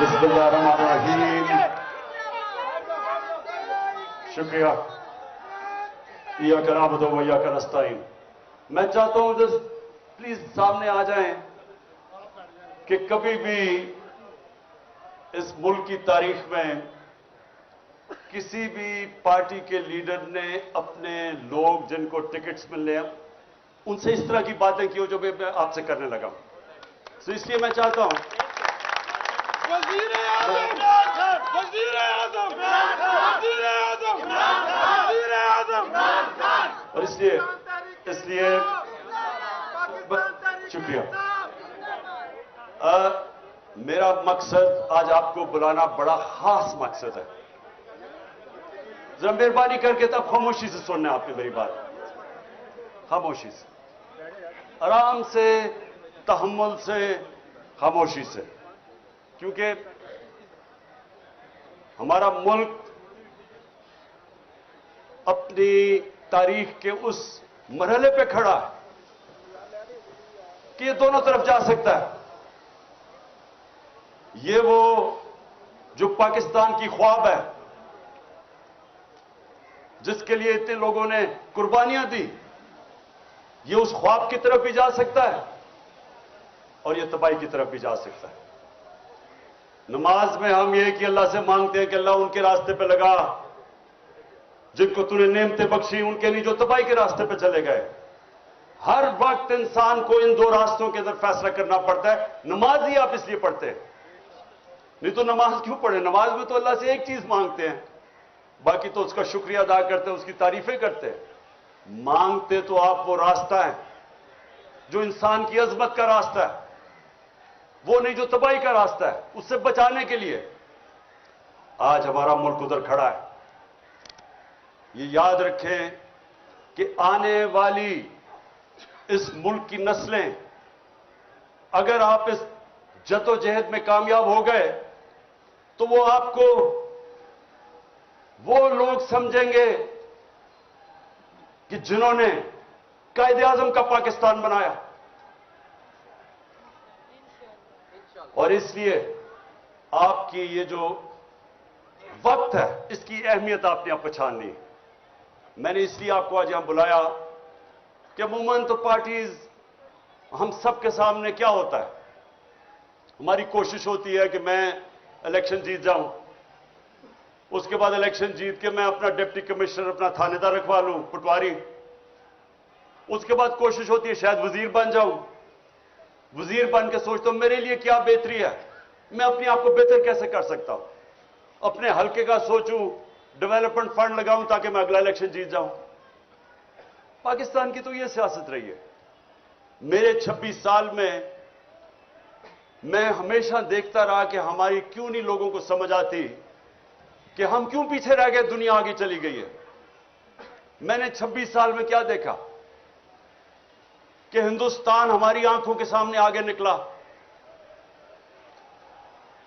बिस्मिल्लाहिर्रहमानिर्रहीम। शुक्रिया। इय्याक नअबुदु व इय्याक नस्तईन। मैं चाहता हूं प्लीज सामने आ जाएं कि कभी भी इस मुल्क की तारीख में किसी भी पार्टी के लीडर ने अपने लोग जिनको टिकट्स मिलने हैं उनसे इस तरह की बातें की हो जो मैं आपसे करने लगा हूं। तो इसलिए मैं चाहता हूं और इसलिए शुक्रिया। मेरा मकसद आज आपको बुलाना बड़ा खास मकसद है। जरा मेहरबानी करके तब खामोशी से सुनना है आपने मेरी बात, खामोशी से, आराम से, तहम्मुल से, खामोशी से, क्योंकि हमारा मुल्क अपनी तारीख के उस मरहले पे खड़ा है कि ये दोनों तरफ जा सकता है। ये वो जो पाकिस्तान की ख्वाब है जिसके लिए इतने लोगों ने कुर्बानियां दी, ये उस ख्वाब की तरफ भी जा सकता है और ये तबाही की तरफ भी जा सकता है। नमाज में हम ये कि अल्लाह से मांगते हैं कि अल्लाह उनके रास्ते पे लगा जिनको तूने नेमतें बख्शी, उनके लिए जो तबाही के रास्ते पे चले गए। हर वक्त इंसान को इन दो रास्तों के अंदर फैसला करना पड़ता है। नमाज ही आप इसलिए पढ़ते हैं, नहीं तो नमाज क्यों पढ़े? नमाज में तो अल्लाह से एक चीज मांगते हैं, बाकी तो उसका शुक्रिया अदा करते हैं, उसकी तारीफें करते हैं। मांगते तो आप वो रास्ता है जो इंसान की अजमत का रास्ता है, वो नहीं जो तबाही का रास्ता है। उससे बचाने के लिए आज हमारा मुल्क उधर खड़ा है। ये याद रखें कि आने वाली इस मुल्क की नस्लें, अगर आप इस जद्दोजहद में कामयाब हो गए तो वो आपको वो लोग समझेंगे कि जिन्होंने कायदे आजम का पाकिस्तान बनाया। और इसलिए आपकी ये जो वक्त है इसकी अहमियत आपने अब पहचाननी है। मैंने इसलिए आपको आज यहां बुलाया कि अमूमन तो पार्टीज, हम सबके सामने क्या होता है, हमारी कोशिश होती है कि मैं इलेक्शन जीत जाऊं, उसके बाद इलेक्शन जीत के मैं अपना डिप्टी कमिश्नर, अपना थानेदार रखवा लूं, पटवारी। उसके बाद कोशिश होती है शायद वजीर बन जाऊं। वजीर बन के सोचता हूं मेरे लिए क्या बेहतरी है, मैं अपने आप को बेहतर कैसे कर सकता हूं, अपने हल्के का सोचूं, डेवलपमेंट फंड लगाऊं ताकि मैं अगला इलेक्शन जीत जाऊं। पाकिस्तान की तो यह सियासत रही है। मेरे 26 साल में मैं हमेशा देखता रहा कि हमारी क्यों नहीं लोगों को समझ आती कि हम क्यों पीछे रह गए, दुनिया आगे चली गई है। मैंने 26 साल में क्या देखा कि हिंदुस्तान हमारी आंखों के सामने आगे निकला।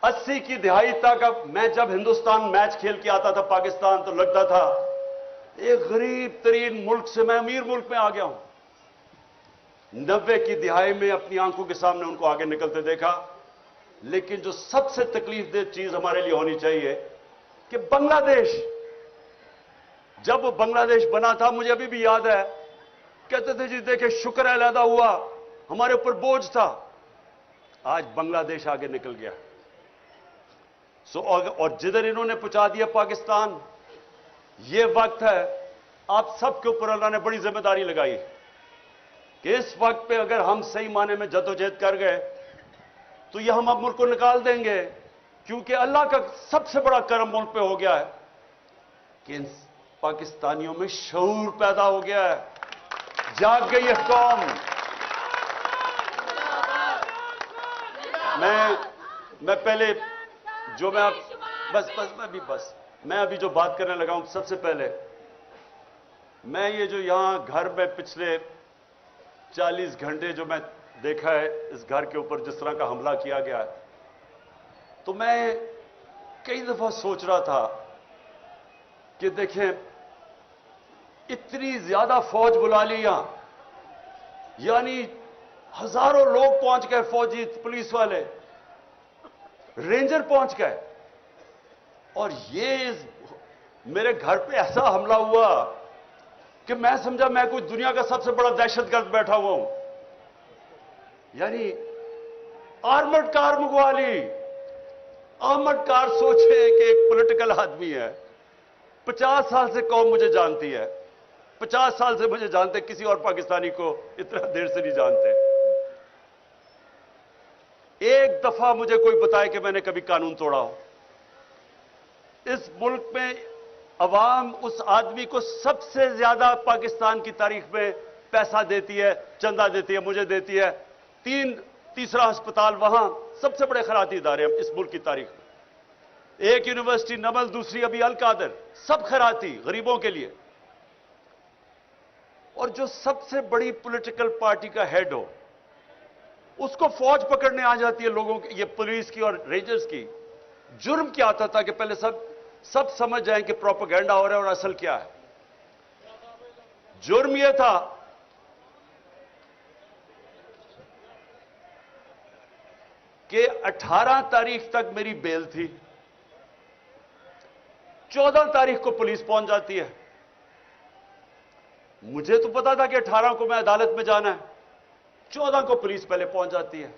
80 की दहाई तक मैं जब हिंदुस्तान मैच खेल के आता था पाकिस्तान, तो लगता था एक गरीब तरीन मुल्क से मैं अमीर मुल्क में आ गया हूं। 90 की दिहाई में अपनी आंखों के सामने उनको आगे निकलते देखा। लेकिन जो सबसे तकलीफ दे चीज हमारे लिए होनी चाहिए कि बांग्लादेश, जब वो बांग्लादेश बना था, मुझे अभी भी याद है, कहते थे जी देखे शुक्र है अलहदा हुआ, हमारे ऊपर बोझ था। आज बांग्लादेश आगे निकल गया। और जिधर इन्होंने पहुंचा दिया पाकिस्तान, ये वक्त है आप सबके ऊपर अल्लाह ने बड़ी जिम्मेदारी लगाई कि इस वक्त पे अगर हम सही माने में जद्दोजहद कर गए तो ये हम अब मुल्क को निकाल देंगे। क्योंकि अल्लाह का सबसे बड़ा करम मुल्क पे हो गया है कि इन पाकिस्तानियों में शऊर पैदा हो गया है, जाग गई है कौम। मैं पहले जो मैं अभी जो बात करने लगा हूं, सबसे पहले मैं ये जो यहां घर में पिछले 40 घंटे जो मैं देखा है इस घर के ऊपर जिस तरह का हमला किया गया है, तो मैं कई दफा सोच रहा था कि देखें इतनी ज्यादा फौज बुला ली यहां, यानी हजारों लोग पहुंच गए, फौजी पुलिस वाले, रेंजर पहुंच गए और ये मेरे घर पे ऐसा हमला हुआ कि मैं समझा मैं कोई दुनिया का सबसे बड़ा दहशतगर्द बैठा हुआ हूं। यानी आर्मर्ड कार मंगवा ली। आर्मर्ड कार, सोचे कि एक पॉलिटिकल आदमी है, 50 साल से कौम मुझे जानती है, 50 साल से मुझे जानते, किसी और पाकिस्तानी को इतना देर से नहीं जानते। एक दफा मुझे कोई बताए कि मैंने कभी कानून तोड़ा हो। इस मुल्क में अवाम उस आदमी को सबसे ज्यादा पाकिस्तान की तारीख में पैसा देती है, चंदा देती है, मुझे देती है। तीसरा अस्पताल वहां, सबसे बड़े खैराती इदारे इस मुल्क की तारीख में। एक यूनिवर्सिटी नमल, दूसरी अभी अल कादर, सब खैराती गरीबों के लिए। और जो सबसे बड़ी पॉलिटिकल पार्टी का हेड हो, उसको फौज पकड़ने आ जाती है लोगों की, ये पुलिस की और रेंजर्स की। जुर्म क्या आता था कि पहले सब समझ जाएं कि प्रोपेगेंडा हो रहा है और असल क्या है। जुर्म यह था कि 18 तारीख तक मेरी बेल थी, 14 तारीख को पुलिस पहुंच जाती है। मुझे तो पता था कि 18 को मैं अदालत में जाना है, 14 को पुलिस पहले पहुंच जाती है।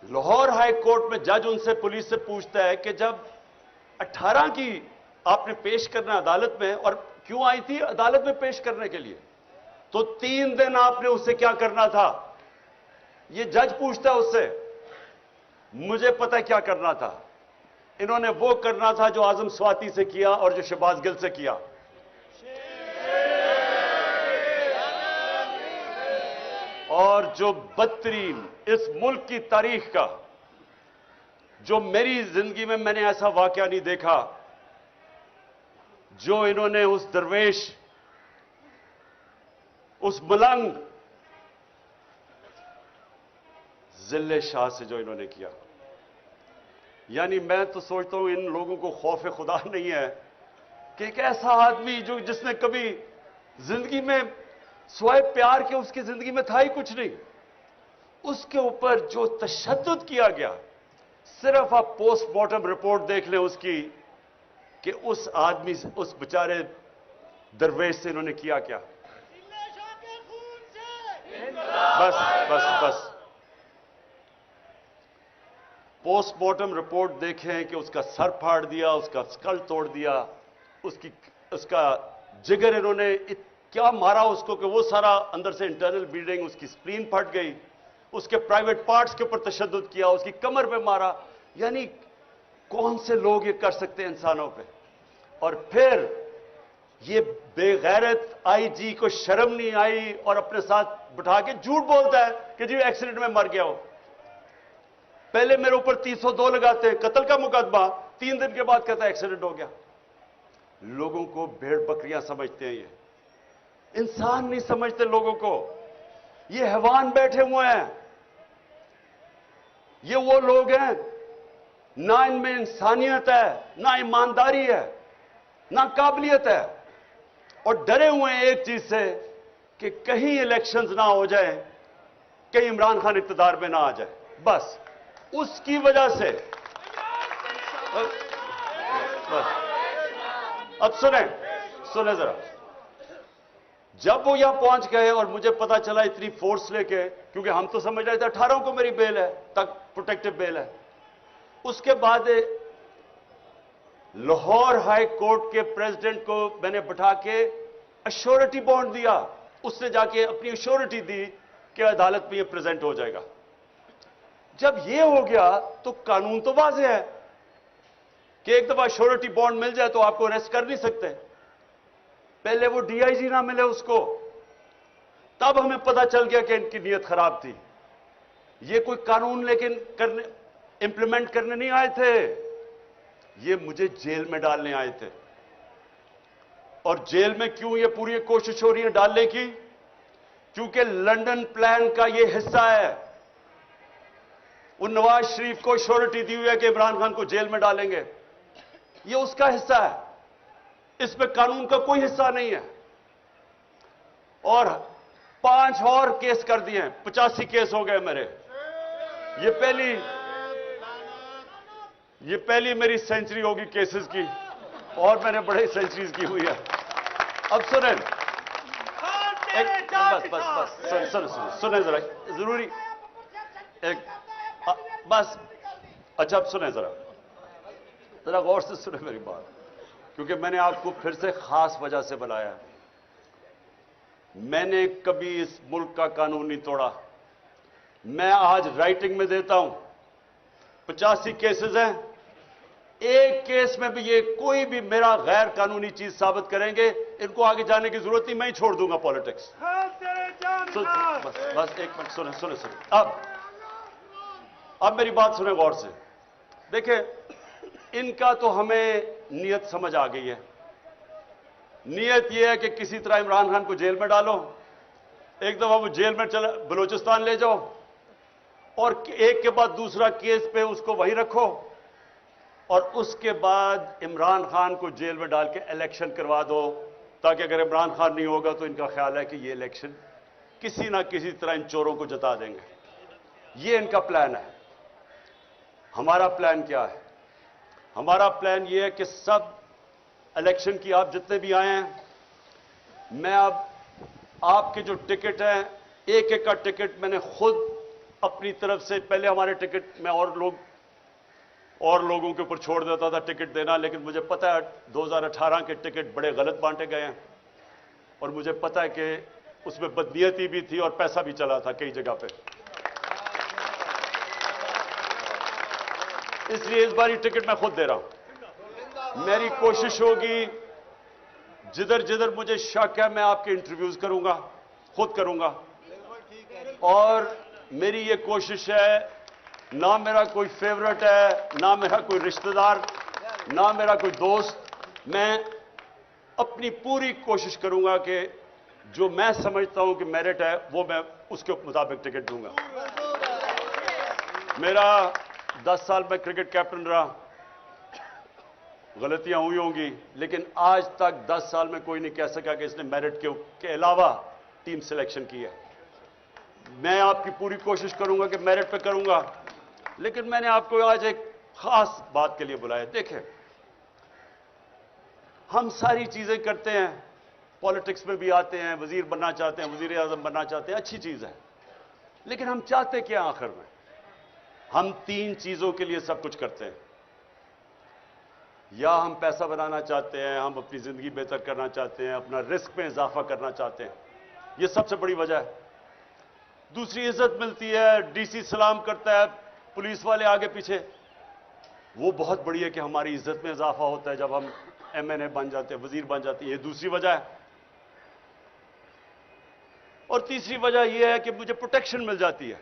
लाहौर हाई कोर्ट में जज उनसे, पुलिस से पूछता है कि जब 18 की आपने पेश करना अदालत में, और क्यों आई थी अदालत में पेश करने के लिए, तो 3 दिन आपने उससे क्या करना था, ये जज पूछता है उससे। मुझे पता है क्या करना था। इन्होंने वो करना था जो आजम स्वाति से किया और जो शहबाज गिल से किया। और जो बदतरीन इस मुल्क की तारीख का, जो मेरी जिंदगी में मैंने ऐसा वाकया नहीं देखा, जो इन्होंने उस दरवेश, उस मलंग जिले शाह से जो इन्होंने किया। यानी मैं तो सोचता हूं इन लोगों को खौफ खुदा नहीं है कि एक ऐसा आदमी जो जिसने कभी जिंदगी में स्वाय प्यार के, उसकी जिंदगी में था ही कुछ नहीं, उसके ऊपर जो तशद्दुद किया गया। सिर्फ आप पोस्टमार्टम रिपोर्ट देख लें उसकी, कि उस आदमी से, उस बेचारे दरवेश से इन्होंने किया क्या। बस बस बस पोस्टमार्टम रिपोर्ट देखें कि उसका सर फाड़ दिया, उसका स्कल तोड़ दिया, उसका जिगर इन्होंने क्या मारा उसको कि वो सारा अंदर से इंटरनल ब्लीडिंग, उसकी स्प्लीन फट गई, उसके प्राइवेट पार्ट्स के ऊपर तशद्दुद किया, उसकी कमर पे मारा। यानी कौन से लोग ये कर सकते हैं इंसानों पे। और फिर ये बेगैरत आईजी को शर्म नहीं आई और अपने साथ बिठा के झूठ बोलता है कि जी एक्सीडेंट में मर गया हो। पहले मेरे ऊपर 302 लगाते हैं, कत्ल का मुकदमा, 3 दिन के बाद कहता है एक्सीडेंट हो गया। लोगों को भेड़ बकरियां समझते हैं, ये इंसान नहीं समझते लोगों को। ये हैवान बैठे हुए हैं। ये वो लोग हैं, ना इनमें इंसानियत है, ना ईमानदारी है, ना काबिलियत है, और डरे हुए हैं एक चीज से कि कहीं इलेक्शंस ना हो जाए, कहीं इमरान खान इक़्तिदार में ना आ जाए। बस उसकी वजह से बस। अब सुने जरा, जब वो यहां पहुंच गए और मुझे पता चला इतनी फोर्स लेके, क्योंकि हम तो समझ रहे थे 18 को मेरी बेल है, तक प्रोटेक्टिव बेल है। उसके बाद लाहौर हाई कोर्ट के प्रेसिडेंट को मैंने बिठा के अश्योरिटी बॉन्ड दिया, उसने जाके अपनी अश्योरिटी दी कि अदालत में ये प्रेजेंट हो जाएगा। जब ये हो गया तो कानून तो वाज़ेह है कि एक दफा अश्योरिटी बॉन्ड मिल जाए तो आपको अरेस्ट कर नहीं सकते। पहले वो डीआईजी ना मिले उसको, तब हमें पता चल गया कि इनकी नीयत खराब थी। ये कोई कानून लेकिन इंप्लीमेंट करने नहीं आए थे, ये मुझे जेल में डालने आए थे। और जेल में क्यों ये पूरी कोशिश हो रही है डालने की? क्योंकि लंदन प्लान का ये हिस्सा है। वो नवाज शरीफ को श्योरिटी दी हुई है कि इमरान खान को जेल में डालेंगे, ये उसका हिस्सा है। इसमें कानून का कोई हिस्सा नहीं है। और 5 और केस कर दिए, 85 केस हो गए मेरे। ये یہ پہلی میری سینچری ہوگی کیسز کی، اور میں نے بڑے سینچریز کی ہوئی ہے. اب سنیں، سنیں ذرا، ضروری ایک بس. اچھا اب سنیں ذرا غور سے سنیں میری بات، کیونکہ میں نے آپ کو پھر سے خاص وجہ سے بلایا. میں نے کبھی اس ملک کا قانون نہیں توڑا. میں آج رائٹنگ میں دیتا ہوں، 85 کیسز ہیں، ایک کیس میں بھی یہ کوئی بھی میرا غیر قانونی چیز ثابت کریں گے، ان کو آگے جانے کی ضرورت نہیں، میں ہی چھوڑ دوں گا پالیٹکس. بس ایک منٹ سنیں. اب میری بات سنیں غور سے. دیکھیں، ان کا تو ہمیں نیت سمجھ آ گئی ہے. نیت یہ ہے کہ کسی طرح عمران خان کو جیل میں ڈالو، ایک دفعہ وہ جیل میں بلوچستان لے جاؤ، اور ایک کے بعد دوسرا کیس پہ اس کو وہیں رکھو، اور اس کے بعد عمران خان کو جیل میں ڈال کے الیکشن کروا دو، تاکہ اگر عمران خان نہیں ہوگا تو ان کا خیال ہے کہ یہ الیکشن کسی نہ کسی طرح ان چوروں کو جتا دیں گے. یہ ان کا پلان ہے. ہمارا پلان کیا ہے؟ ہمارا پلان یہ ہے کہ سب الیکشن کی آپ جتنے بھی آئے ہیں، میں اب آپ کے جو ٹکٹ ہیں، ایک ایک کا ٹکٹ میں نے خود اپنی طرف سے، پہلے ہمارے ٹکٹ میں اور لوگوں کے اوپر چھوڑ دیتا تھا ٹکٹ دینا، لیکن مجھے پتا ہے 2018 کے ٹکٹ بڑے غلط بانٹے گئے ہیں، اور مجھے پتا ہے کہ اس میں بدنیتی بھی تھی اور پیسہ بھی چلا تھا کئی جگہ پہ. اس لیے اس بار یہ ٹکٹ میں خود دے رہا ہوں. میری کوشش ہوگی جدھر جدھر مجھے شک ہے میں آپ کے انٹرویوز کروں گا، خود کروں گا. اور میری یہ کوشش ہے، نہ میرا کوئی فیورٹ ہے، نہ میرا کوئی رشتہ دار، نہ میرا کوئی دوست. میں اپنی پوری کوشش کروں گا کہ جو میں سمجھتا ہوں کہ میرٹ ہے وہ میں اس کے مطابق ٹکٹ دوں گا. میرا 10 سال میں کرکٹ کیپٹن رہا، غلطیاں ہوئی ہوں گی، لیکن آج تک 10 سال میں کوئی نہیں کہہ سکا کہ اس نے میرٹ کے علاوہ ٹیم سلیکشن کی ہے. میں آپ کی پوری کوشش کروں گا کہ میرٹ پہ کروں گا، لیکن میں نے آپ کو آج ایک خاص بات کے لیے بلایا. دیکھیں، ہم ساری چیزیں کرتے ہیں، پالیٹکس میں بھی آتے ہیں، وزیر بننا چاہتے ہیں، وزیر اعظم بننا چاہتے ہیں، اچھی چیز ہے، لیکن ہم چاہتے کیا آخر میں؟ ہم 3 چیزوں کے لیے سب کچھ کرتے ہیں. یا ہم پیسہ بنانا چاہتے ہیں، ہم اپنی زندگی بہتر کرنا چاہتے ہیں، اپنا رزق میں اضافہ کرنا چاہتے ہیں، یہ سب سے بڑی وجہ ہے. دوسری عزت ملتی ہے، ڈی سی سلام کرتا ہے، پولیس والے آگے پیچھے، وہ بہت بڑی ہے کہ ہماری عزت میں اضافہ ہوتا ہے جب ہم ایم این اے بن جاتے ہیں، وزیر بن جاتے ہیں. یہ دوسری وجہ ہے. اور تیسری وجہ یہ ہے کہ مجھے پروٹیکشن مل جاتی ہے.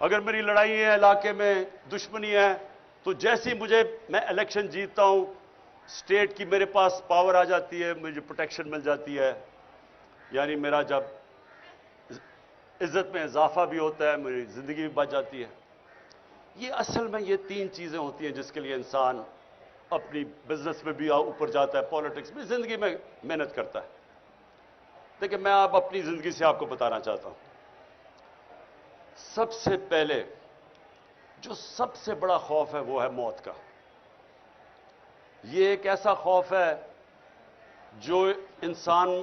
اگر میری لڑائی ہے، علاقے میں دشمنی ہے، تو جیسے میں الیکشن جیتتا ہوں، اسٹیٹ کی میرے پاس پاور آ جاتی ہے، مجھے پروٹیکشن مل جاتی ہے. یعنی میرا جب عزت میں اضافہ بھی ہوتا ہے، میری زندگی بھی بچ جاتی ہے. یہ اصل میں یہ 3 چیزیں ہوتی ہیں جس کے لیے انسان اپنی بزنس میں بھی اوپر جاتا ہے، پالیٹکس میں، زندگی میں محنت کرتا ہے. دیکھیں، میں اب اپنی زندگی سے آپ کو بتانا چاہتا ہوں. سب سے پہلے جو سب سے بڑا خوف ہے وہ ہے موت کا. یہ ایک ایسا خوف ہے جو انسان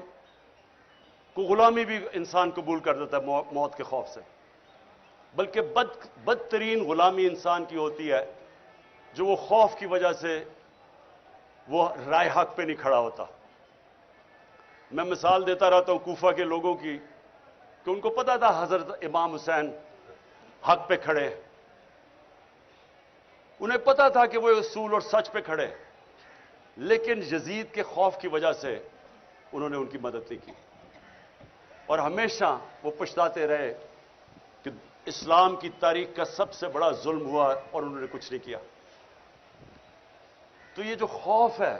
کو غلامی بھی انسان قبول کر دیتا ہے موت کے خوف سے. بلکہ بدترین غلامی انسان کی ہوتی ہے جو وہ خوف کی وجہ سے وہ رائے حق پہ نہیں کھڑا ہوتا. میں مثال دیتا رہتا ہوں کوفہ کے لوگوں کی کہ ان کو پتا تھا حضرت امام حسین حق پہ کھڑے، انہیں پتا تھا کہ وہ اصول اور سچ پہ کھڑے، لیکن یزید کے خوف کی وجہ سے انہوں نے ان کی مدد نہیں کی، اور ہمیشہ وہ پچھتاتے رہے کہ اسلام کی تاریخ کا سب سے بڑا ظلم ہوا اور انہوں نے کچھ نہیں کیا. تو یہ جو خوف ہے،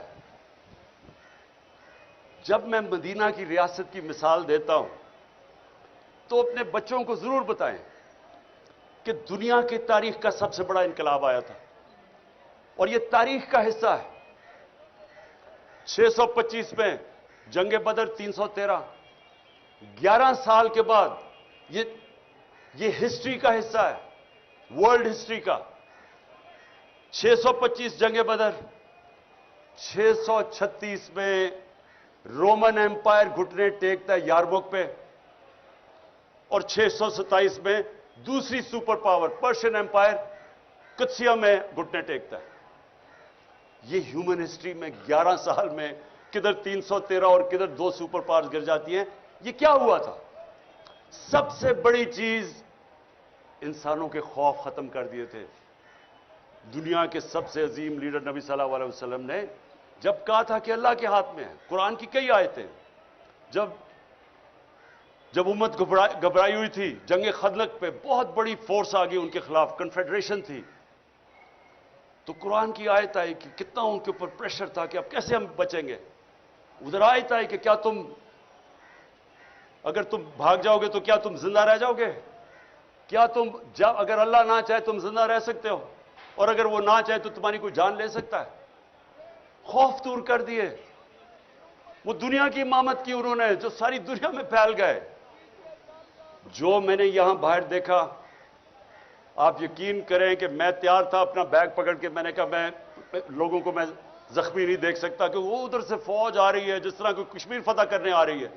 جب میں مدینہ کی ریاست کی مثال دیتا ہوں تو اپنے بچوں کو ضرور بتائیں کہ دنیا کی تاریخ کا سب سے بڑا انقلاب آیا تھا، اور یہ تاریخ کا حصہ ہے. 625 میں جنگ بدر، 313، 11 سال کے بعد یہ ہسٹری کا حصہ ہے، ورلڈ ہسٹری کا. 625 जंगे बदर, 636 में रोमन एम्पायर घुटने टेकता है यारमुक पे, और 627 में दूसरी सुपर पावर पर्शियन एम्पायर कुत्सिया में घुटने टेकता है। ये ह्यूमन हिस्ट्री में 11 साल में किधर 313 और किधर 2 सुपर पावर्स गिर जाती हैं। ये क्या हुआ था? सबसे बड़ी चीज, इंसानों के खौफ खत्म कर दिए थे। दुनिया के सबसे अजीम लीडर नबी सल्लल्लाहु अलैहि वसल्लम ने जब कहा था कि अल्लाह के हाथ में है, कुरान की कई आयतें, जब उम्मत घबराई हुई थी, जंग खंदक पे बहुत बड़ी फोर्स आ गई उनके खिलाफ, कन्फेडरेशन थी, तो कुरान की आयत आई कि कितना उनके ऊपर प्रेशर था कि अब कैसे हम बचेंगे। उधर आयत आई कि क्या अगर तुम भाग जाओगे तो क्या तुम जिंदा रह जाओगे? क्या अगर अल्लाह ना चाहे तुम जिंदा रह सकते हो, और अगर वो ना चाहे तो तुम्हारी कोई जान ले सकता है? खौफ दूर कर दिए। वो दुनिया की इमामत की उन्होंने, जो सारी दुनिया में फैल गए। जो मैंने यहां बाहर देखा, आप यकीन करें कि मैं तैयार था अपना बैग पकड़ के, मैंने कहा मैं लोगों को मैं जख्मी नहीं देख सकता, कि वो उधर से फौज आ रही है जिस तरह कोई कश्मीर फतह करने आ रही है,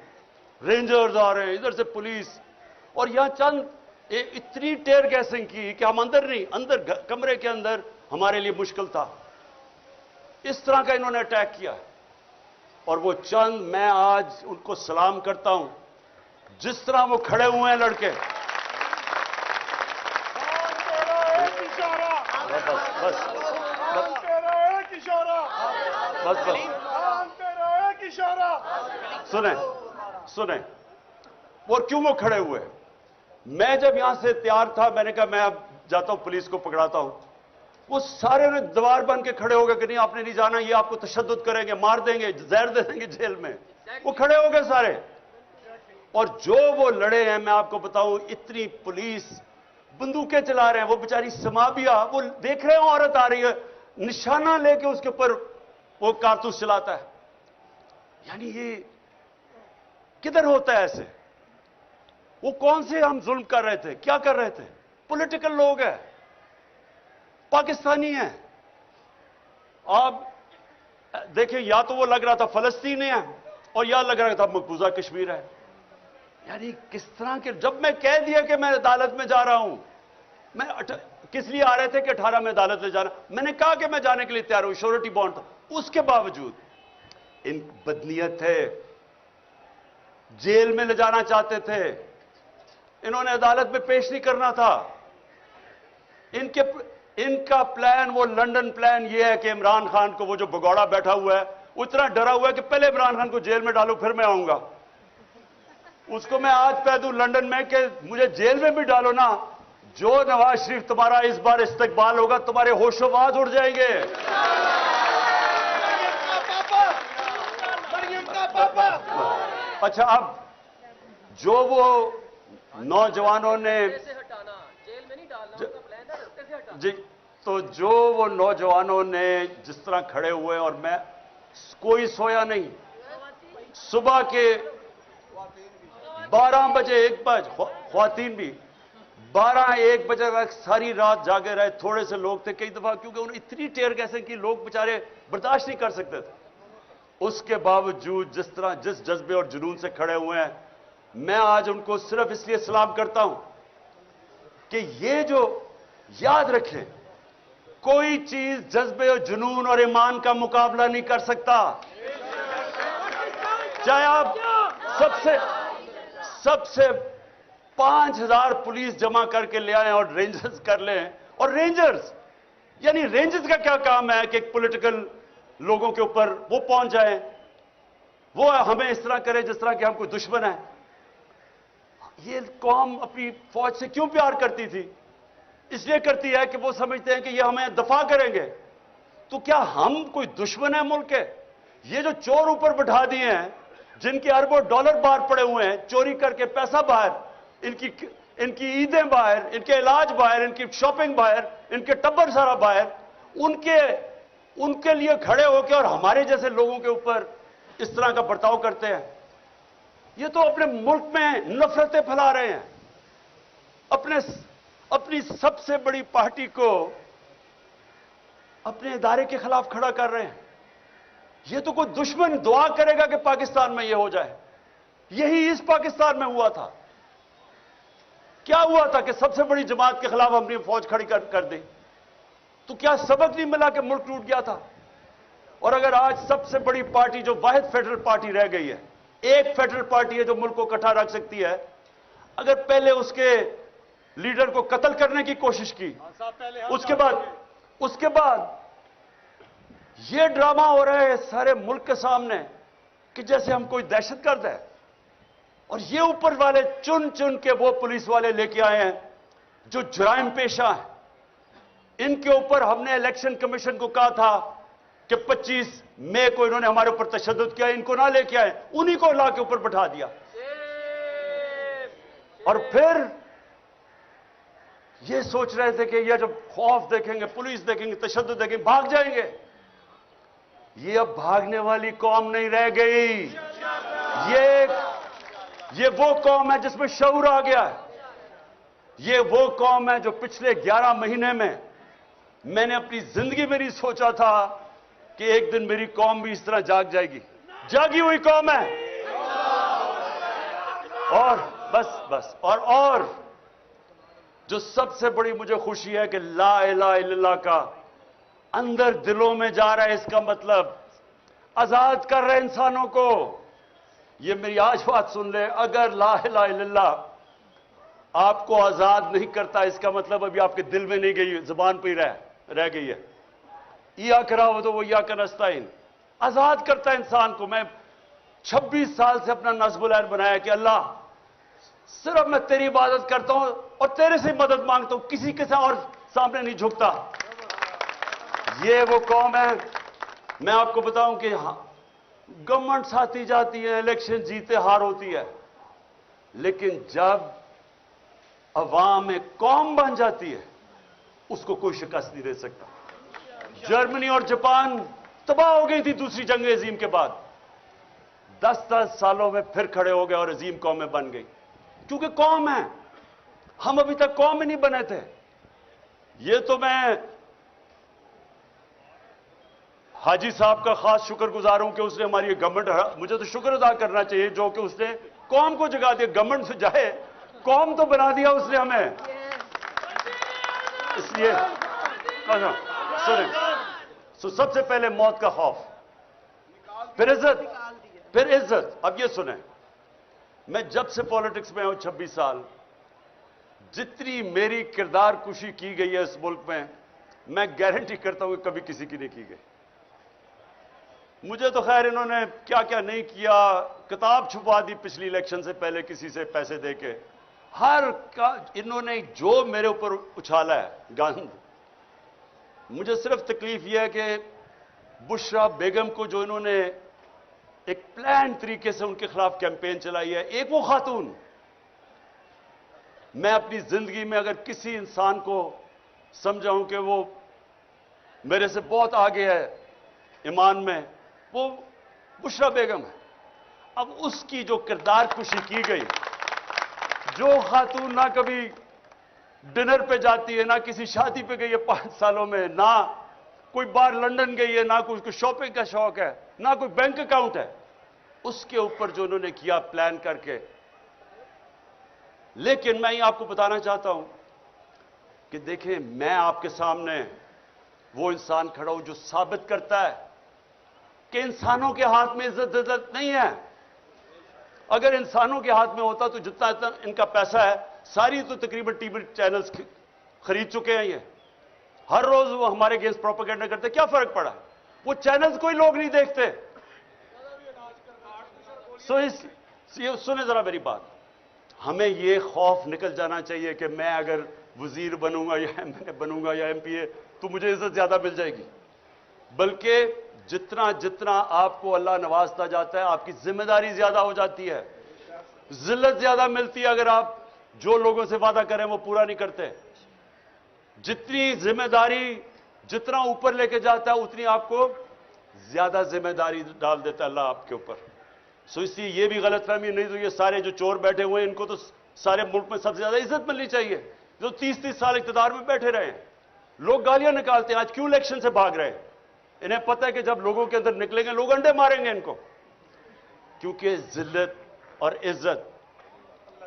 रेंजर्स आ रहे हैं, इधर से पुलिस, और यहां चंद इतनी टेयर गैसिंग की कि हम अंदर कमरे के अंदर हमारे लिए मुश्किल था। इस तरह का इन्होंने अटैक किया, और वो चंद, मैं आज उनको सलाम करता हूं, जिस तरह वो खड़े हुए हैं लड़के। बस सुने और क्यों वो खड़े हुए? मैं जब यहां से तैयार था, मैंने कहा मैं अब जाता हूं, पुलिस को पकड़ाता हूं। वो सारे ने दीवार बन के खड़े हो गए कि नहीं आपने नहीं जाना, ये आपको तशद्दुद करेंगे, मार देंगे, जहर दे देंगे जेल में। वो खड़े हो गए सारे, और जो वो लड़े हैं, मैं आपको बताऊं, इतनी पुलिस बंदूकें चला रहे हैं। वो बेचारी समाबिया, वो देख रहे हो औरत आ रही है, निशाना लेके उसके ऊपर वो कारतूस चलाता है। यानी ये किधर होता है ऐसे? वो कौन से हम जुल्म कर रहे थे, क्या कर रहे थे? पॉलिटिकल लोग हैं, पाकिस्तानी हैं। आप देखिए, या तो वो लग रहा था फलस्तीन है, और या लग रहा था मकबूजा कश्मीर है। यानी किस तरह के, जब मैं कह दिया कि मैं अदालत में जा रहा हूं, मैं किस लिए आ रहे थे कि 18 में अदालत में जाना, मैंने कहा कि मैं जाने के लिए तैयार हूं, श्योरिटी बॉन्ड था, उसके बावजूद इन बदनीयत थे, जेल में ले जाना चाहते थे, इन्होंने अदालत में पेश नहीं करना था। इनका प्लान, वो लंदन प्लान ये है कि इमरान खान को, वो जो भगौड़ा बैठा हुआ है, वो इतना डरा हुआ है कि पहले इमरान खान को जेल में डालो फिर मैं आऊंगा। उसको मैं आज कह दूं लंदन में कि मुझे जेल में भी डालो ना, जो नवाज शरीफ तुम्हारा इस बार इस्तकबाल होगा, तुम्हारे होशोबाज उड़ जाएंगे। अच्छा, अब जो वो नौजवानों ने जेल में नहीं डालना उनका प्लान था, रस्ते से हटाना जी, तो जो वो नौजवानों ने जिस तरह खड़े हुए, और मैं कोई सोया नहीं, सुबह के 12 बजे 1 बजे, ख्वातीन भी 12-1 बजे तक सारी रात जागे रहे। थोड़े से लोग थे कई दफा, क्योंकि उन्हें इतनी टेयर गैसें कि लोग बेचारे बर्दाश्त नहीं कर सकते थे। उसके बावजूद जिस तरह, जिस जज्बे और जुनून से खड़े हुए हैं, मैं आज उनको सिर्फ इसलिए सलाम करता हूं कि ये जो याद रखें, कोई चीज जज्बे और जुनून और ईमान का मुकाबला नहीं कर सकता। चाहे आप सबसे 5000 पुलिस जमा करके ले आए और रेंजर्स कर लें, और रेंजर्स का क्या काम है कि एक पॉलिटिकल लोगों के ऊपर वो पहुंच जाए, वो हमें इस तरह करे जिस तरह कि हम कोई दुश्मन है। ये कौम अपनी फौज से क्यों प्यार करती थी? इसलिए करती है कि वो समझते हैं कि ये हमें दफा करेंगे। तो क्या हम कोई दुश्मन है मुल्क के? ये जो चोर ऊपर बैठा दिए हैं, जिनके अरबों डॉलर बाहर पड़े हुए हैं, चोरी करके पैसा बाहर, इनकी ईदें बाहर, इनके इलाज बाहर, इनकी शॉपिंग बाहर, इनके टब्बर सारा बाहर, उनके लिए खड़े होकर और हमारे जैसे लोगों के ऊपर इस तरह का बर्ताव करते हैं। ये तो अपने मुल्क में नफरतें फैला रहे हैं। अपनी सबसे बड़ी पार्टी को अपने इदारे के खिलाफ खड़ा कर रहे हैं। ये तो कोई दुश्मन दुआ करेगा कि पाकिस्तान में ये हो जाए। यही इस पाकिस्तान में हुआ था। क्या हुआ था कि सबसे बड़ी जमात के खिलाफ हमने फौज खड़ी कर दी, तो क्या सबक नहीं मिला कि मुल्क टूट गया था? और अगर आज सबसे बड़ी पार्टी जो वाहिद फेडरल पार्टी रह गई है, एक फेडरल पार्टी है जो मुल्क को इकट्ठा रख सकती है, अगर पहले उसके लीडर को कत्ल करने की कोशिश की, उसके बाद यह ड्रामा हो रहा है सारे मुल्क के सामने कि जैसे हम कोई दहशतगर्द है, और ये ऊपर वाले चुन चुन के वो पुलिस वाले लेके आए हैं जो जुराइम पेशा है। इनके ऊपर हमने इलेक्शन कमीशन को कहा था कि 25 मई को इन्होंने हमारे ऊपर तशद्दुद किया, इनको ना लेके आए, उन्हीं को ला के ऊपर बैठा दिया। और फिर ये सोच रहे थे कि ये जब खौफ देखेंगे, पुलिस देखेंगे, तशद्दुद देखेंगे, भाग जाएंगे। ये अब भागने वाली कौम नहीं रह गई। ये वो कौम है जिसमें शऊर आ गया है। ये वो कौम है जो पिछले 11 महीने में मैंने अपनी जिंदगी में नहीं सोचा था कि एक दिन मेरी कौम भी इस तरह जाग जाएगी। जागी हुई कौम है। और बस और जो सबसे बड़ी मुझे खुशी है कि ला इलाहा इल्लल्लाह का अंदर दिलों में जा रहा है। इसका मतलब आजाद कर रहे इंसानों को। ये मेरी आज बात सुन ले, अगर ला इलाहा इल्लल्लाह आपको आजाद नहीं करता, इसका मतलब अभी आपके दिल में नहीं गई, जुबान पे ही रह गई है। या करा हो तो वो या का नस्ताइन आजाद करता है इंसान को। मैं 26 साल से अपना नस्बुल ऐन बनाया कि अल्लाह सिर्फ मैं तेरी इबादत करता हूं और तेरे से मदद मांगता हूं, किसी के साथ और सामने नहीं झुकता। ये वो कौम है। मैं आपको बताऊं कि गवर्नमेंट आती जाती है, इलेक्शन जीते हार होती है, लेकिन जब अवाम एक कौम बन जाती है उसको कोई शिकस्त नहीं दे सकता। जर्मनी और जापान तबाह हो गई थी दूसरी जंग अजीम के बाद, 10-10 सालों में फिर खड़े हो गए और अजीम कौमें बन गई, क्योंकि कौम है। हम अभी तक कौम ही नहीं बने थे। ये तो मैं हाजी साहब का खास शुक्रगुजार हूं कि उसने हमारी गवर्नमेंट, मुझे तो शुक्र अदा करना चाहिए जो कि उसने कौम को जगा दिया। गवर्नमेंट से जाए, कौम तो बना दिया उसने हमें। इसलिए सुने, सबसे पहले मौत का खौफ, फिर इज्जत। अब ये सुने, मैं जब से पॉलिटिक्स में हूं 26 साल, जितनी मेरी किरदार कुशी की गई है इस मुल्क में, मैं गारंटी करता हूं कि कभी किसी की नहीं की गई। मुझे तो खैर इन्होंने क्या क्या नहीं किया, किताब छुपा दी पिछली इलेक्शन से पहले किसी से पैसे देके, हर का इन्होंने जो मेरे ऊपर उछाला है गंद। मुझे सिर्फ तकलीफ यह है कि बुशरा बेगम को जो इन्होंने एक प्लान तरीके से उनके खिलाफ कैंपेन चलाई है, एक वो खातून। मैं अपनी जिंदगी में अगर किसी इंसान को समझाऊं कि वो मेरे से बहुत आगे है ईमान में, वो बुशरा बेगम है। अब उसकी जो किरदार कुशी की गई, जो खातून ना कभी डिनर पे जाती है, ना किसी शादी पे गई है 5 सालों में, ना कोई बार लंदन गई है, ना कोई शॉपिंग का शौक है, ना कोई बैंक अकाउंट है, उसके ऊपर जो उन्होंने किया प्लान करके। लेकिन मैं ये आपको बताना चाहता हूं कि देखें, मैं आपके सामने वो इंसान खड़ा हूं जो साबित करता है कि इंसानों के हाथ में इज्जत नहीं है। अगर इंसानों के हाथ में होता तो जितना इनका पैसा है, सारी तो तकरीबन टीवी चैनल्स खरीद चुके हैं। ये हर रोज वो हमारे अगेंस्ट प्रोपेगेंडा करते, क्या फर्क पड़ा? वो चैनल्स कोई लोग नहीं देखते। सुने जरा मेरी बात, हमें ये खौफ निकल जाना चाहिए कि मैं अगर वजीर बनूंगा या एमएलए बनूंगा या एमपीए तो मुझे इज्जत ज्यादा मिल जाएगी। बल्कि जितना जितना आपको अल्लाह नवाजता जाता है, आपकी जिम्मेदारी ज्यादा हो जाती है, जिल्लत ज्यादा मिलती है अगर आप जो लोगों से वादा करें वो पूरा नहीं करते। जितनी जिम्मेदारी जितना ऊपर लेके जाता है, उतनी आपको ज्यादा जिम्मेदारी डाल देता है अल्लाह आपके ऊपर। सो इसलिए ये भी गलतफहमी नहीं, तो ये सारे जो चोर बैठे हुए हैं, इनको तो सारे मुल्क में सबसे ज्यादा इज्जत मिलनी चाहिए, जो 30-30 साल इख्तिदार में बैठे रहे हैं। लोग गालियां निकालते हैं, आज क्यों इलेक्शन से भाग रहे हैं? इन्हें पता है कि जब लोगों के अंदर निकलेंगे लोग अंडे मारेंगे इनको, क्योंकि जिल्लत और इज्जत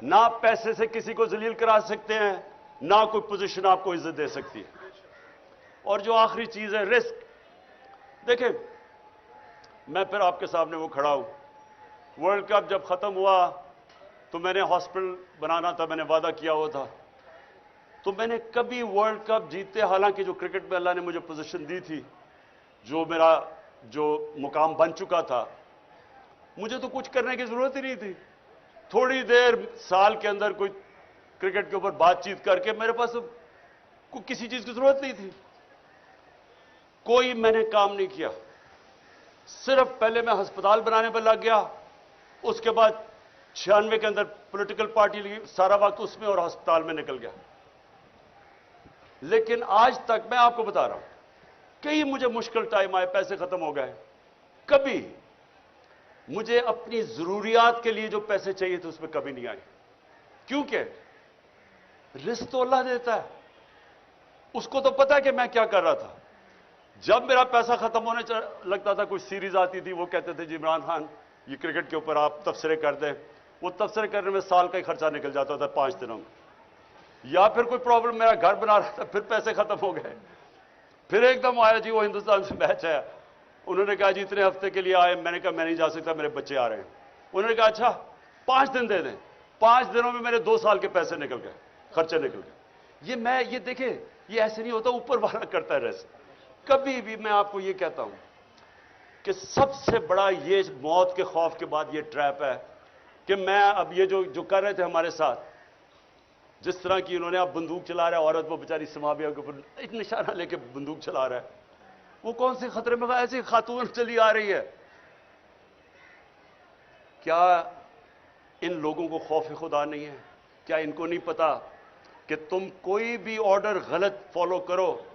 ना पैसे से किसी को जलील करा सकते हैं, ना कोई पोजीशन आपको इज्जत दे सकती है। और जो आखिरी चीज है रिस्क, देखें मैं फिर आपके सामने वो खड़ा हूं, वर्ल्ड कप जब खत्म हुआ तो मैंने हॉस्पिटल बनाना था, मैंने वादा किया हुआ था, तो मैंने कभी वर्ल्ड कप जीतते, हालांकि जो क्रिकेट में अल्लाह ने मुझे पोजीशन दी थी, जो मेरा जो मुकाम बन चुका था, मुझे तो कुछ करने की जरूरत ही नहीं थी। थोड़ी देर साल के अंदर कोई क्रिकेट के ऊपर बातचीत करके मेरे पास कोई किसी चीज की जरूरत नहीं थी, कोई मैंने काम नहीं किया। सिर्फ पहले मैं अस्पताल बनाने पर लग गया, उसके बाद 96 के अंदर पॉलिटिकल पार्टी लगी, सारा वक्त उसमें और अस्पताल में निकल गया। लेकिन आज तक मैं आपको बता रहा हूं, कई मुझे मुश्किल टाइम आए, पैसे खत्म हो गए, कभी मुझे अपनी जरूरियात के लिए जो पैसे चाहिए थे उसमें कभी नहीं आए, क्योंकि रिस्क तो अल्लाह देता है। उसको तो पता है कि मैं क्या कर रहा था। जब मेरा पैसा खत्म होने लगता था, कोई सीरीज आती थी, वो कहते थे जी इमरान खान ये क्रिकेट के ऊपर आप तबसरे कर दें, वो तबसरे करने में साल का ही खर्चा निकल जाता था 5 दिनों में। या फिर कोई प्रॉब्लम, मेरा घर बना रहा था, फिर पैसे खत्म हो गए, फिर एकदम आया जी वो हिंदुस्तान से मैच है, उन्होंने कहा जी इतने हफ्ते के लिए आए, मैंने कहा मैं नहीं जा सकता, मेरे बच्चे आ रहे हैं। उन्होंने कहा अच्छा 5 दिन दे दें, 5 दिनों में मेरे 2 साल के पैसे निकल गए, खर्चे निकल गए। ये देखें, ये ऐसे नहीं होता, ऊपर वाला करता है रेस्ट। कभी भी मैं आपको ये कहता हूं कि सबसे बड़ा ये मौत के खौफ के बाद ये ट्रैप है कि मैं अब ये जो कर रहे थे हमारे साथ, जिस तरह की उन्होंने अब बंदूक चला रहा है, औरत वो बेचारी समाविया के ऊपर एक निशाना लेके बंदूक चला रहा है, वो कौन से खतरे में, ऐसी खातून चली आ रही है। क्या इन लोगों को खौफ खुदा नहीं है? क्या इनको नहीं पता कि तुम कोई भी ऑर्डर गलत फॉलो करो,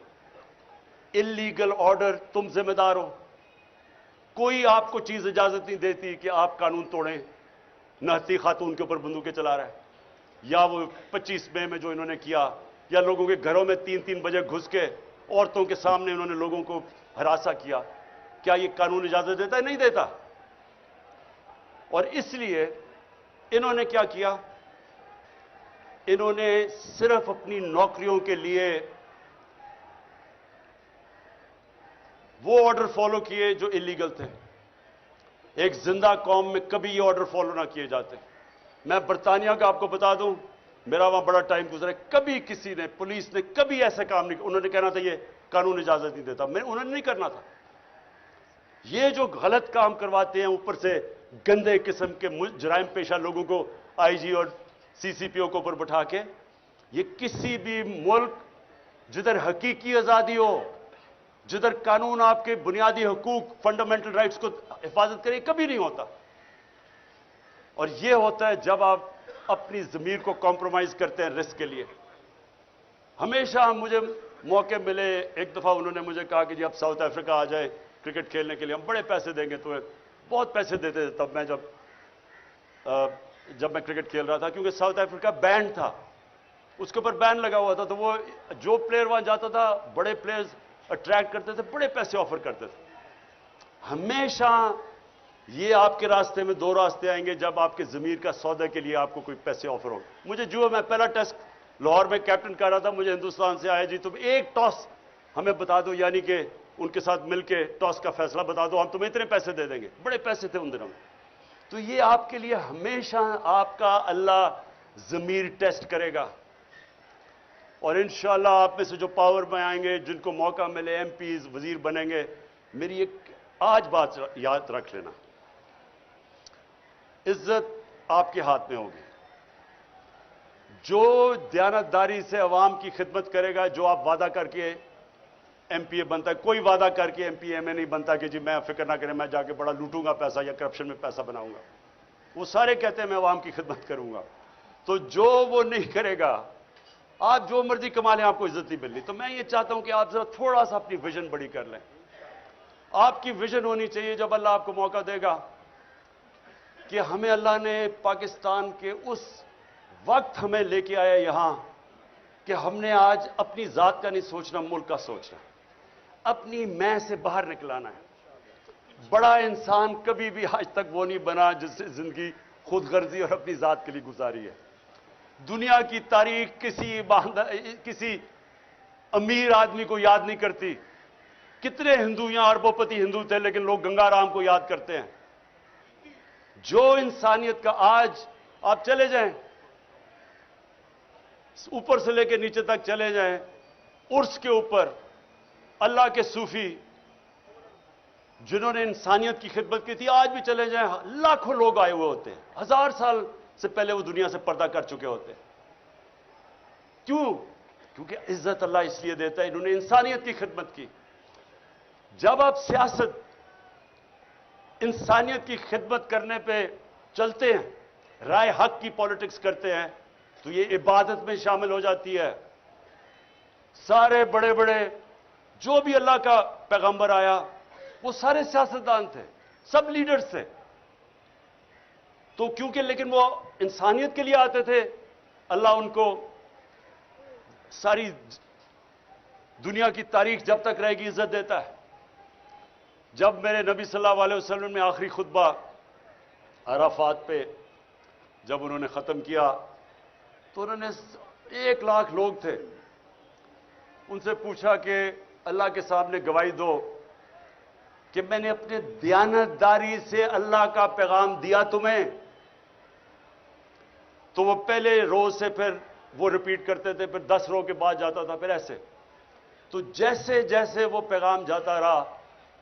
इलीगल ऑर्डर, तुम जिम्मेदार हो। कोई आपको चीज इजाजत नहीं देती कि आप कानून तोड़ें। नहती खातून के ऊपर बंदूकें चला रहा है, या वो 25 मई में जो इन्होंने किया, या लोगों के घरों में 3-3 बजे घुस के औरतों के सामने उन्होंने लोगों को हरासा किया। क्या ये कानून इजाजत देता है? नहीं देता। और इसलिए इन्होंने क्या किया, इन्होंने सिर्फ अपनी नौकरियों के लिए वो ऑर्डर फॉलो किए जो इलीगल थे। एक जिंदा कौम में कभी ये ऑर्डर फॉलो ना किए जाते। मैं बरतानिया का आपको बता दूं, मेरा वहां बड़ा टाइम गुजरा, कभी किसी ने, पुलिस ने कभी ऐसा काम नहीं, उन्होंने कहना था ये कानून इजाजत नहीं देता, उन्होंने नहीं करना था। ये जो गलत काम करवाते हैं, ऊपर से गंदे किस्म के जराइम पेशा लोगों को आईजी और सीसीपीओ के ऊपर बैठा के, ये किसी भी मुल्क जिधर हकीकी आजादी हो, जिधर कानून आपके बुनियादी हकूक, फंडामेंटल राइट्स को हिफाजत करे, कभी नहीं होता। और यह होता है जब आप अपनी जमीर को कॉम्प्रोमाइज करते हैं रिस्क के लिए। हमेशा मुझे मौके मिले, एक दफा उन्होंने मुझे कहा कि जी आप साउथ अफ्रीका आ जाए क्रिकेट खेलने के लिए, हम बड़े पैसे देंगे तुम्हें। बहुत पैसे देते थे तब मैं जब मैं क्रिकेट खेल रहा था, क्योंकि साउथ अफ्रीका बैन था, उसके ऊपर बैन लगा हुआ था, तो वो जो प्लेयर वहां जाता था, बड़े प्लेयर्स अट्रैक्ट करते थे, बड़े पैसे ऑफर करते थे। हमेशा ये आपके रास्ते में 2 रास्ते आएंगे, जब आपके जमीर का सौदे के लिए आपको कोई पैसे ऑफर हो। मुझे जो मैं पहला टेस्ट लाहौर में कैप्टन कर रहा था, मुझे हिंदुस्तान से आया जी तुम एक टॉस हमें बता दो, यानी कि उनके साथ मिलके टॉस का फैसला बता दो, हम तुम्हें इतने पैसे दे देंगे। बड़े पैसे थे उन दिनों में। तो ये आपके लिए हमेशा आपका अल्लाह जमीर टेस्ट करेगा। और इंशाअल्लाह आप में से जो पावर में आएंगे, जिनको मौका मिले एमपीज, वजीर बनेंगे, मेरी एक आज बात याद रख लेना, इज्जत आपके हाथ में होगी। जो दयानतदारी से अवाम की खिदमत करेगा, जो आप वादा करके एमपीए बनता है, कोई वादा करके एमपीएमए नहीं बनता कि जी मैं फिक्र ना करें मैं जाके बड़ा लूटूंगा पैसा या करप्शन में पैसा बनाऊंगा। वो सारे कहते हैं मैं अवाम की खिदमत करूंगा। तो जो वो नहीं करेगा, आप जो मर्जी कमा लें, आपको इज्जत नहीं मिलनी। तो मैं ये चाहता हूं कि आप जरा थोड़ा सा अपनी विजन बड़ी कर लें। आपकी विजन होनी चाहिए, जब अल्लाह आपको मौका देगा कि हमें अल्लाह ने पाकिस्तान के उस वक्त हमें लेके आया यहां کہ ہم نے آج اپنی ذات کا نہیں سوچنا، ملک کا سوچنا، اپنی میں سے باہر نکلانا ہے۔ بڑا انسان کبھی بھی آج تک وہ نہیں بنا جس سے زندگی خود غرضی اور اپنی ذات کے لیے گزاری ہے۔ دنیا کی تاریخ کسی امیر آدمی کو یاد نہیں کرتی۔ کتنے ہندو یہاں اربوں پتی ہندو تھے، لیکن لوگ گنگا رام کو یاد کرتے ہیں۔ جو انسانیت کا آج آپ چلے جائیں، اوپر سے لے کے نیچے تک چلے جائیں، عرس کے اوپر اللہ کے صوفی جنہوں نے انسانیت کی خدمت کی تھی، آج بھی چلے جائیں لاکھوں لوگ آئے ہوئے ہوتے ہیں، 1000 سال سے پہلے وہ دنیا سے پردہ کر چکے ہوتے ہیں۔ کیوں؟ کیونکہ عزت اللہ اس لیے دیتا ہے، انہوں نے انسانیت کی خدمت کی۔ جب آپ سیاست انسانیت کی خدمت کرنے پہ چلتے ہیں، رائے حق کی پالیٹکس کرتے ہیں، تو یہ عبادت میں شامل ہو جاتی ہے۔ سارے بڑے بڑے جو بھی اللہ کا پیغمبر آیا وہ سارے سیاستدان تھے، سب لیڈرز تھے۔ تو کیونکہ لیکن وہ انسانیت کے لیے آتے تھے، اللہ ان کو ساری دنیا کی تاریخ جب تک رہے گی عزت دیتا ہے۔ جب میرے نبی صلی اللہ علیہ وسلم نے آخری خطبہ عرفات پہ جب انہوں نے ختم کیا، تو انہوں نے 1 لاکھ لوگ تھے، ان سے پوچھا کہ اللہ کے سامنے گواہی دو کہ میں نے اپنے دیانتداری سے اللہ کا پیغام دیا تمہیں۔ تو وہ پہلے روز سے پھر وہ ریپیٹ کرتے تھے، پھر 10 روز کے بعد جاتا تھا، پھر ایسے۔ تو جیسے جیسے وہ پیغام جاتا رہا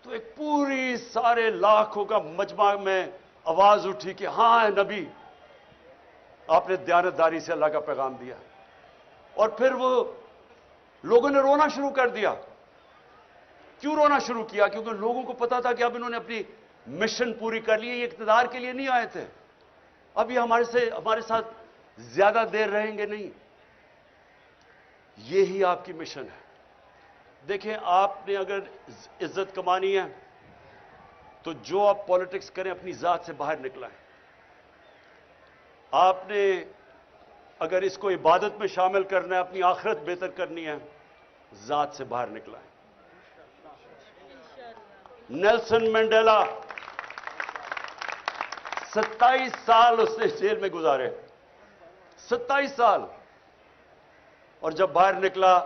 تو ایک پوری سارے لاکھوں کا مجمع میں آواز اٹھی کہ ہاں نبی، آپ نے دیانتداری سے اللہ کا پیغام دیا۔ اور پھر وہ لوگوں نے رونا شروع کر دیا۔ کیوں رونا شروع کیا؟ کیونکہ لوگوں کو پتا تھا کہ اب انہوں نے اپنی مشن پوری کر لی ہے، یہ اقتدار کے لیے نہیں آئے تھے، اب یہ ہمارے ساتھ زیادہ دیر رہیں گے نہیں۔ یہی آپ کی مشن ہے۔ دیکھیں، آپ نے اگر عزت کمانی ہے تو جو آپ پالیٹکس کریں اپنی ذات سے باہر نکلائیں۔ آپ نے اگر اس کو عبادت میں شامل کرنا ہے، اپنی آخرت بہتر کرنی ہے، ذات سے باہر نکلائیں۔ نیلسن منڈیلا 27 سال اس نے جیل میں گزارے، 27 سال، اور جب باہر نکلا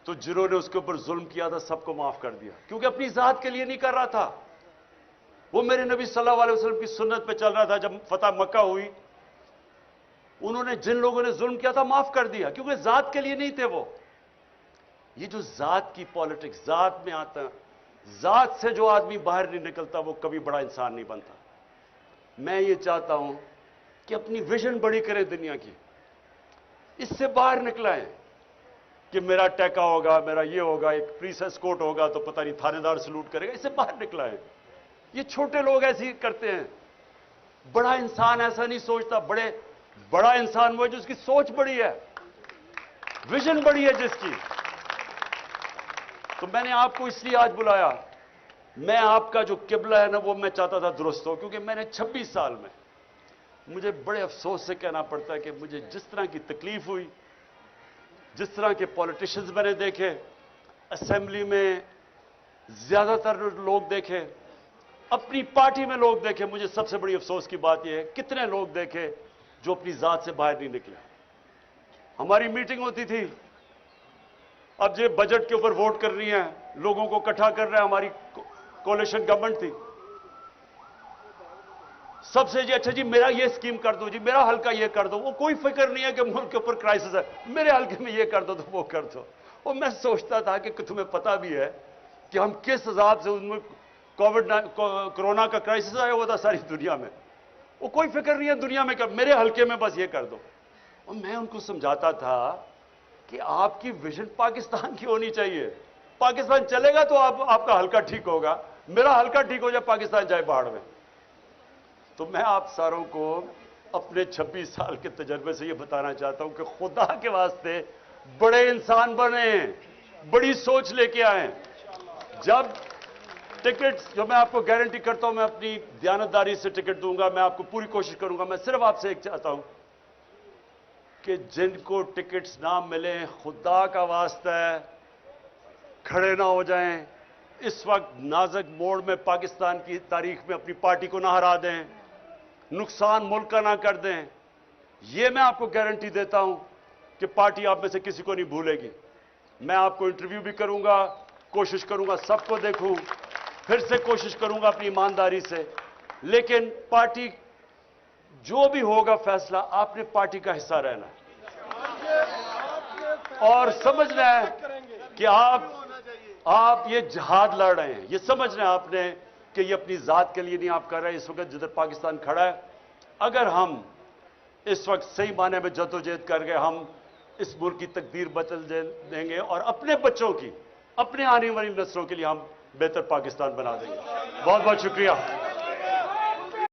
تو جنہوں نے اس کے اوپر ظلم کیا تھا سب کو معاف کر دیا، کیونکہ اپنی ذات کے لیے نہیں کر رہا تھا، وہ میرے نبی صلی اللہ علیہ وسلم کی سنت پہ چل رہا تھا۔ جب فتح مکہ ہوئی، انہوں نے جن لوگوں نے ظلم کیا تھا معاف کر دیا، کیونکہ ذات کے لیے نہیں تھے وہ۔ یہ جو ذات کی پالیٹکس، ذات میں آتا ہے، ذات سے جو آدمی باہر نہیں نکلتا وہ کبھی بڑا انسان نہیں بنتا۔ میں یہ چاہتا ہوں کہ اپنی ویژن بڑی کریں دنیا کی، اس سے باہر نکلائیں کہ میرا ٹیکا ہوگا، میرا یہ ہوگا، ایک پریس اسکورٹ ہوگا تو پتہ نہیں تھانے دار سلوٹ کرے گا، اس سے باہر نکلائیں۔ یہ چھوٹے لوگ ایسے ہی کرتے ہیں، بڑا انسان ایسا نہیں سوچتا۔ بڑا انسان وہ ہے جس کی سوچ بڑی ہے، ویژن بڑی ہے جس کی۔ تو میں نے آپ کو اس لیے آج بلایا، میں آپ کا جو قبلہ ہے نا وہ میں چاہتا تھا درست ہو، کیونکہ میں نے 26 سال میں مجھے بڑے افسوس سے کہنا پڑتا ہے کہ مجھے جس طرح کی تکلیف ہوئی، جس طرح کے پولیٹیشنز میں نے دیکھے، اسمبلی میں زیادہ تر لوگ دیکھے، اپنی پارٹی میں لوگ دیکھے، مجھے سب سے بڑی افسوس کی بات یہ ہے کتنے لوگ دیکھے جو اپنی ذات سے باہر نہیں نکلے۔ ہماری میٹنگ ہوتی تھی، اب یہ بجٹ کے اوپر ووٹ کرنی ہے، لوگوں کو اکٹھا کر رہا ہے، ہماری کولیشن گورنمنٹ تھی، سب سے جی اچھا جی میرا یہ اسکیم کر دو، جی میرا حلقہ یہ کر دو۔ وہ کوئی فکر نہیں ہے کہ ملک کے اوپر کرائسس ہے، میرے حلقے میں یہ کر دو تو وہ کر دو۔ اور میں سوچتا تھا کہ تمہیں پتا بھی ہے کہ ہم کس حساب سے ان میں کورونا کا کرائسس آیا ہوا تھا ساری دنیا میں، وہ کوئی فکر نہیں ہے دنیا میں کہ میرے حلقے میں بس یہ کر دو۔ اور میں ان کو سمجھاتا تھا کہ آپ کی ویژن پاکستان کی ہونی چاہیے، پاکستان چلے گا تو آپ کا حلقہ ٹھیک ہوگا، میرا حلقہ ٹھیک ہو جائے پاکستان جائے باڑ میں۔ تو میں آپ ساروں کو اپنے 26 سال کے تجربے سے یہ بتانا چاہتا ہوں کہ خدا کے واسطے بڑے انسان بنیں، بڑی سوچ لے کے آئیں۔ جب ٹکٹ جو میں آپ کو گارنٹی کرتا ہوں میں اپنی دیانتداری سے ٹکٹ دوں گا، میں آپ کو پوری کوشش کروں گا، میں صرف آپ سے ایک چاہتا ہوں کہ جن کو ٹکٹس نہ ملیں خدا کا واسطہ ہے کھڑے نہ ہو جائیں، اس وقت نازک موڑ میں پاکستان کی تاریخ میں اپنی پارٹی کو نہ ہرا دیں، نقصان ملک کا نہ کر دیں۔ یہ میں آپ کو گارنٹی دیتا ہوں کہ پارٹی آپ میں سے کسی کو نہیں بھولے گی۔ میں آپ کو انٹرویو بھی کروں گا، کوشش کروں گا سب کو دیکھوں، پھر سے کوشش کروں گا اپنی ایمانداری سے، لیکن پارٹی جو بھی ہوگا فیصلہ، آپ نے پارٹی کا حصہ رہنا ہے اور سمجھنا ہے کہ آپ یہ جہاد لڑ رہے ہیں، یہ سمجھنا ہے آپ نے کہ یہ اپنی ذات کے لیے نہیں آپ کر رہے ہیں۔ اس وقت جدھر پاکستان کھڑا ہے، اگر ہم اس وقت صحیح معنی میں جدوجہد کر گئے، ہم اس ملک کی تقدیر بدل دیں گے اور اپنے بچوں کی، اپنے آنے والی نسلوں کے لیے ہم بہتر پاکستان بنا دیں گے۔ بہت بہت شکریہ۔